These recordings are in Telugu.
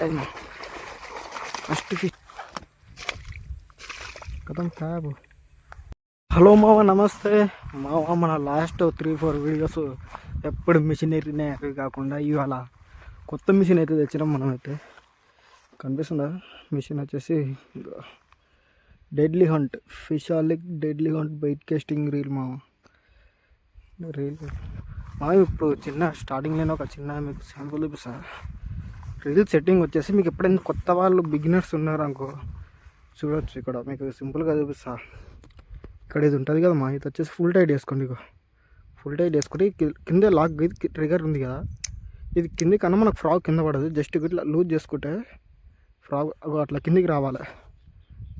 పట్టాయి ఫస్ట్ ఫిష్ కథం క్యాబ్. హలో మావ, నమస్తే మావ. మన లాస్ట్ 3-4 వీడియోస్ ఎప్పుడు మిషనరీనే కాకుండా ఇవాళ కొత్త మిషన్ అయితే తెచ్చినాం మనం. అయితే కనిపిస్తుందా మిషన్ వచ్చేసి డెడ్లీ హంట్ ఫిషాలిక్ deadly hunt bait casting reel మావ. ఇప్పుడు చిన్న స్టార్టింగ్లోనే ఒక చిన్న మీకు శాంపుల్ చూపిస్తా. రీల్ సెట్టింగ్ వచ్చేసి మీకు ఎప్పుడైనా కొత్త వాళ్ళు బిగినర్స్ ఉన్నారు అనుకో చూడొచ్చు. ఇక్కడ మీకు సింపుల్గా చూపిస్తా. ఇక్కడ ఇది ఉంటుంది కదా మా, ఇది వచ్చేసి ఫుల్ టైట్ వేసుకోండి. ఇక ఫుల్ టైట్ వేసుకొని కింద లాక్ ట్రిగర్ ఉంది కదా, ఇది కింది కన్నా మనకు ఫ్రాగ్ కింద పడదు. జస్ట్ ఇట్లా లూజ్ చేసుకుంటే ఫ్రాగ్ అట్లా కిందికి రావాలి.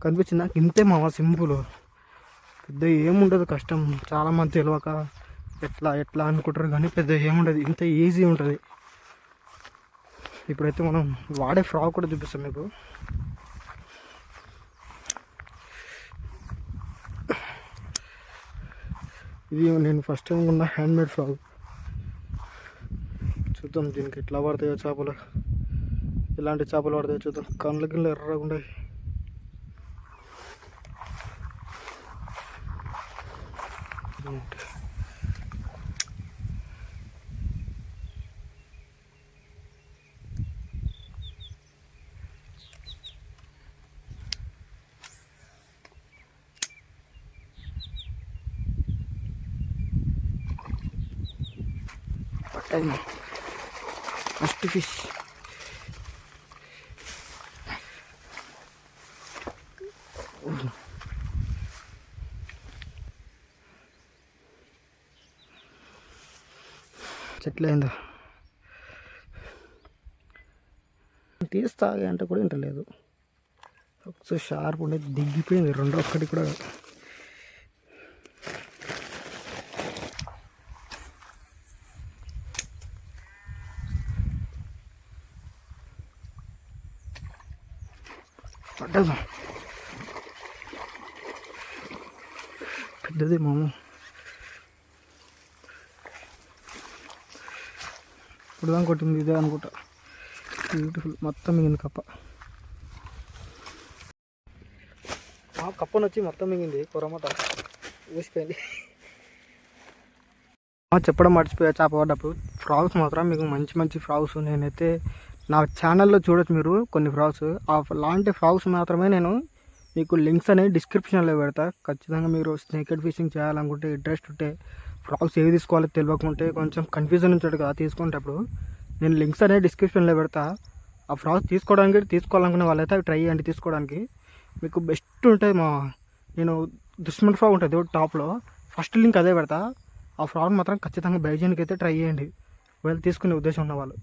కనిపించింది నాకు ఇంతే మామ, సింపుల్. పెద్ద ఏముండదు కష్టం. చాలామంది తెలియక ఎట్లా అనుకుంటారు కానీ పెద్ద ఏముండదు, ఇంత ఈజీ ఉంటుంది. ఇప్పుడైతే మనం వాడే ఫ్రాగ్ కూడా చూపిస్తాం మీకు. ఇది నేను ఫస్ట్ టైం ఉన్న హ్యాండ్మేడ్ ఫ్రాగ్. చూద్దాం దీనికి ఎట్లా పడతాయో చేపలు, ఎలాంటి చేపలు పడతాయో చూద్దాం. కళ్ళ గిన్నెలు ఎర్రగా ఉన్నాయి. ఫస్ట్ ఫిష్ చెట్లయిందా తీస్తా అంటే కూడా ఇంటలేదు. ఒకసారి షార్ప్ ఉండేది దిగిపోయింది. రెండో ఒక్కటి కూడా పడ్డదా పెద్దది మామ. ఇప్పుడు దాకా కొట్టింది ఇదే అనుకుంటా. బ్యూటిఫుల్. మొత్తం మిగింది కప్ప. కప్పను వచ్చి మొత్తం మిగింది. కొరమట ఊసిపోయింది. చెప్పడం మర్చిపోయా చేప పడ్డప్పుడు. ఫ్రాగ్స్ మాత్రం మీకు మంచి మంచి ఫ్రాగ్స్ నేనైతే నా ఛానల్లో చూడొచ్చు మీరు. కొన్ని ఫ్రాగ్స్ అలాంటి ఫ్రాగ్స్ మాత్రమే నేను మీకు లింక్స్ అనేవి డిస్క్రిప్షన్లో పెడతా. ఖచ్చితంగా మీరు స్నేకెడ్ ఫిషింగ్ చేయాలనుకుంటే, ఇంట్రెస్ట్ ఉంటే, ఫ్రాగ్స్ ఏవి తీసుకోవాలో తెలియకుంటే, కొంచెం కన్ఫ్యూజన్ ఉంటాడు కదా తీసుకునేటప్పుడు, నేను లింక్స్ అనేవి డిస్క్రిప్షన్లో పెడతా. ఆ ఫ్రాగ్స్ తీసుకోవాలనుకునే వాళ్ళైతే అవి ట్రై చేయండి తీసుకోవడానికి. మీకు బెస్ట్ ఉంటుంది మా. నేను దుష్మన్ ఫ్రాగ్ ఉంటుంది టాప్లో, ఫస్ట్ లింక్ అదే పెడతా. ఆ ఫ్రాగ్ మాత్రం ఖచ్చితంగా బై చేయడానికి అయితే ట్రై చేయండి ఒకవేళ తీసుకునే ఉద్దేశం ఉన్నవాళ్ళు.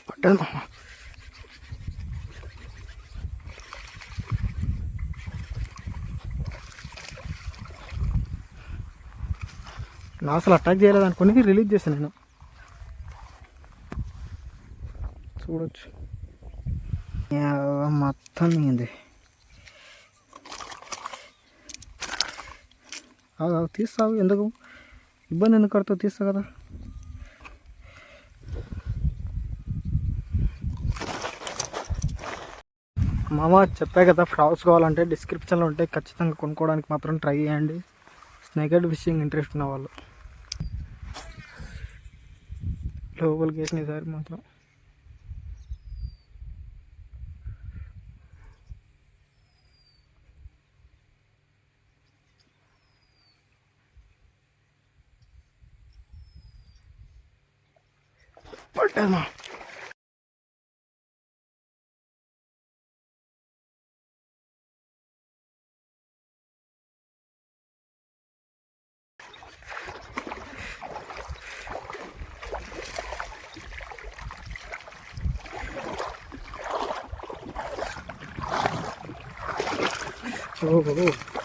పట్టాను నా అసలు అటాక్ చేయలేదు అనుకుని రిలీజ్ చేశాను నేను. చూడొచ్చు మొత్తం మింగింది. తీస్తావు ఎందుకు ఇబ్బంది, ఎందుకు కడతావు, తీస్తా కదా. మామ చెప్పా కదా, ఫ్రాగ్స్ కావాలంటే డిస్క్రిప్షన్లో ఉంటాయి. ఖచ్చితంగా కొనుక్కోవడానికి మాత్రం ట్రై చేయండి స్నేకెడ్ ఫిషింగ్ ఇంట్రెస్ట్ ఉన్న వాళ్ళు. లోపలికి వేసిన ఈసారి మాత్రం పడ్డామా.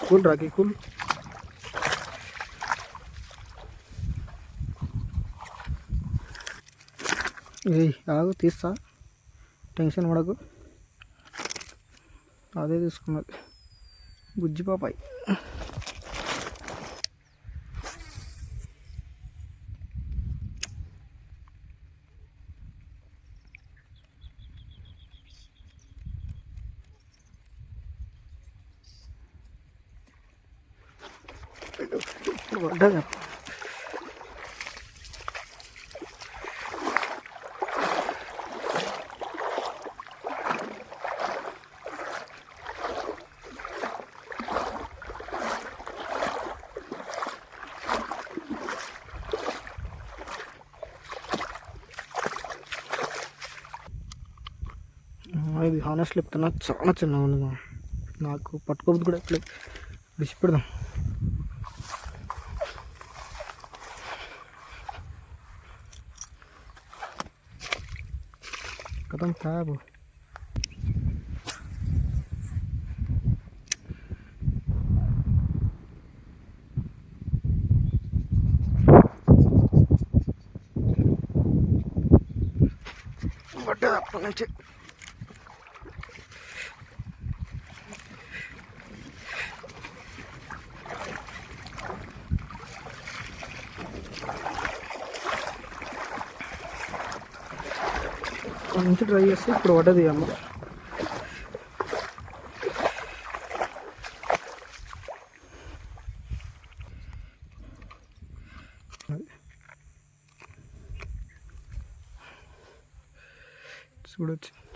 Cool Rocky cool. ఆగు తీస్తా. టెన్షన్ పడకు, అదే తీసుకున్నది బుజ్జి పాపాయి. పడ్డది ఇది. హానెస్ట్లీ చెప్తున్నా, చాలా చిన్నగా ఉంది. నాకు పట్టుకోవద్దు కూడా ఎట్లేదు. డిష్ పెడదాం. కథం క్యాబ్ పడ్డది అప్పటి నుంచి. నుంచి ట్రై చేస్తే ఇప్పుడు పడ్డది అమ్మ. చూడొచ్చు.